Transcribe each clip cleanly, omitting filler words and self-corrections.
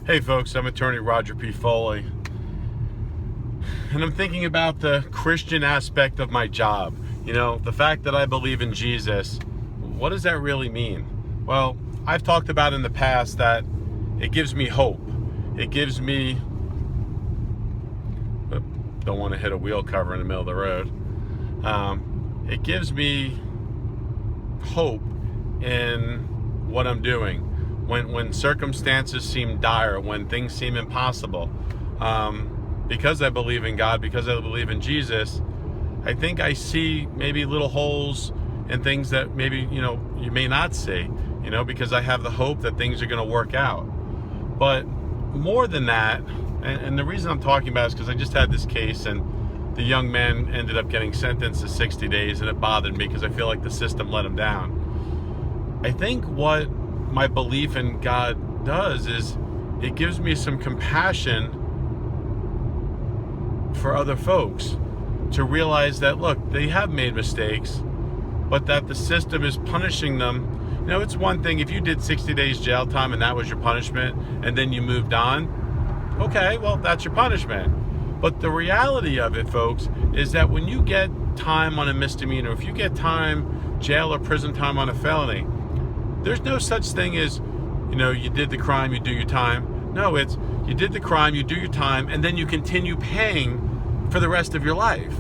Hey folks, I'm attorney Roger P. Foley, and I'm thinking about the Christian aspect of my job. The fact that I believe in Jesus, what does that really mean? Well, I've talked about in the past that it gives me hope. It gives me, don't want to hit a wheel cover in the middle of the road. It gives me hope in what I'm doing. When circumstances seem dire, when things seem impossible, because I believe in God, because I believe in Jesus, I think I see maybe little holes and things that maybe, you may not see, because I have the hope that things are going to work out. But more than that, and the reason I'm talking about it is because I just had this case and the young man ended up getting sentenced to 60 days, and it bothered me because I feel like the system let him down. I think what my belief in God does is it gives me some compassion for other folks to realize that, look, they have made mistakes, but that the system is punishing them. It's one thing if you did 60 days jail time and that was your punishment and then you moved on. Okay, well, that's your punishment. But the reality of it, folks, is that when you get time on a misdemeanor, if you get time, jail or prison time on a felony, there's no such thing as, you did the crime, you do your time. No, it's you did the crime, you do your time, and then you continue paying for the rest of your life.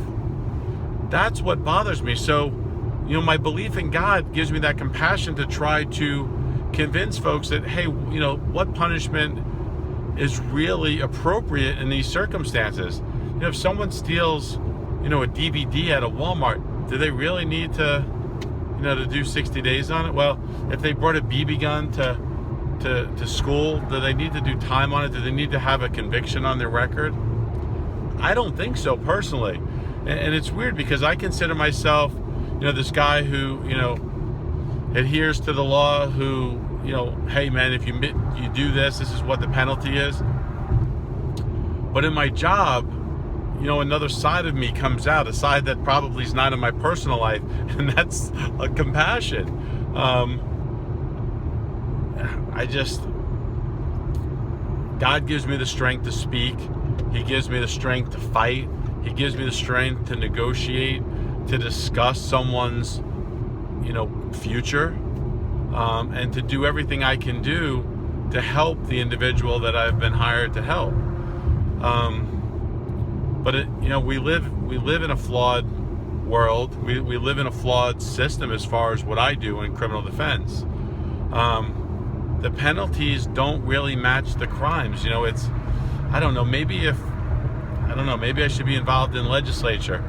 That's what bothers me. So, my belief in God gives me that compassion to try to convince folks that, hey, what punishment is really appropriate in these circumstances. If someone steals, a DVD at a Walmart, do they really need to do 60 days on it? Well, if they brought a BB gun to school, do they need to do time on it? Do they need to have a conviction on their record? I don't think so, personally. And it's weird because I consider myself, this guy who, adheres to the law, who, hey man, if you do this is what the penalty is. But in my job, another side of me comes out, a side that probably is not in my personal life, and that's a compassion. God gives me the strength to speak. He gives me the strength to fight. He gives me the strength to negotiate, to discuss someone's, future, and to do everything I can do to help the individual that I've been hired to help. But we live in a flawed world. We live in a flawed system as far as what I do in criminal defense. The penalties don't really match the crimes. Maybe I should be involved in legislature.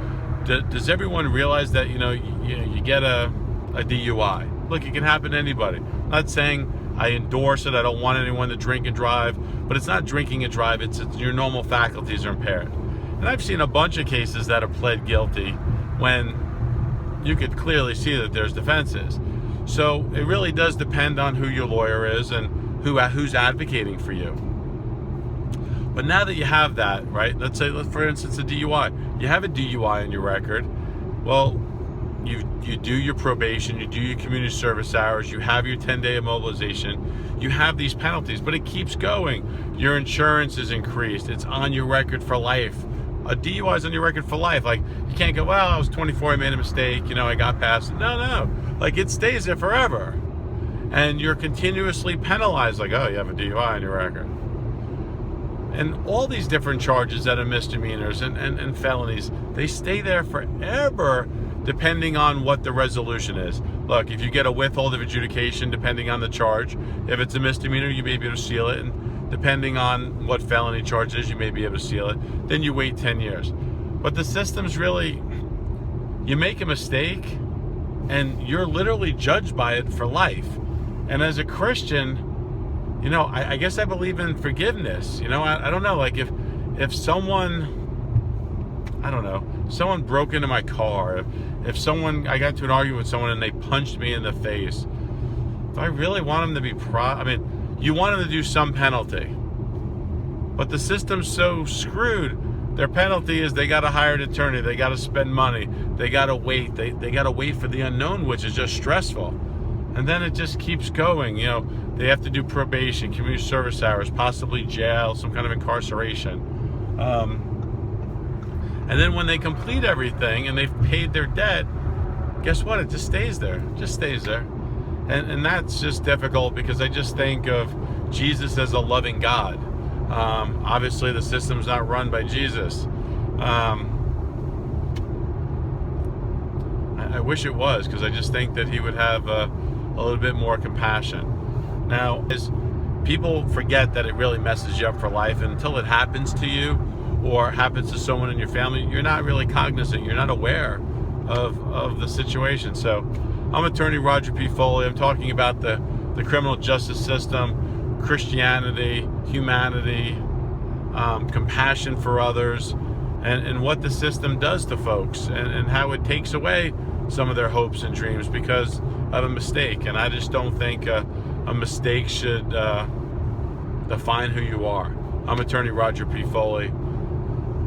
Does everyone realize that, you get a DUI? Look, it can happen to anybody. I'm not saying I endorse it. I don't want anyone to drink and drive, but it's not drinking and drive. It's your normal faculties are impaired. And I've seen a bunch of cases that are pled guilty when you could clearly see that there's defenses. So it really does depend on who your lawyer is and who's advocating for you. But now that you have that, right? Let's say, for instance, a DUI. You have a DUI on your record. Well, you do your probation, you do your community service hours, you have your 10-day immobilization, you have these penalties, but it keeps going. Your insurance is increased. It's on your record for life. A DUI is on your record for life. Like, you can't go, well, I was 24, I made a mistake, I got past it. No. Like, it stays there forever. And you're continuously penalized, like, oh, you have a DUI on your record. And all these different charges that are misdemeanors and felonies, they stay there forever depending on what the resolution is. Look, if you get a withhold of adjudication, depending on the charge, if it's a misdemeanor, you may be able to seal it. And depending on what felony charge it is, you may be able to seal it. Then you wait 10 years. But the system's really, you make a mistake and you're literally judged by it for life. And as a Christian, I guess I believe in forgiveness. I don't know, like if someone, someone broke into my car, if I got into an argument with someone and they punched me in the face, do I really want them to be you want them to do some penalty. But the system's so screwed, their penalty is they got to hire an attorney, they got to spend money, they got to wait, they got to wait for the unknown, which is just stressful. And then it just keeps going. You know, they have to do probation, community service hours, possibly jail, some kind of incarceration. And then when they complete everything and they've paid their debt, guess what? It just stays there. It just stays there. And that's just difficult, because I just think of Jesus as a loving God. Obviously, the system's not run by Jesus. I wish it was, because I just think that he would have a little bit more compassion. Now, as people forget that it really messes you up for life, and until it happens to you or happens to someone in your family, you're not really cognizant, you're not aware of the situation. So I'm attorney Roger P. Foley. I'm talking about the criminal justice system, Christianity, humanity, compassion for others, and what the system does to folks, and how it takes away some of their hopes and dreams because of a mistake. And I just don't think a mistake should define who you are. I'm attorney Roger P. Foley.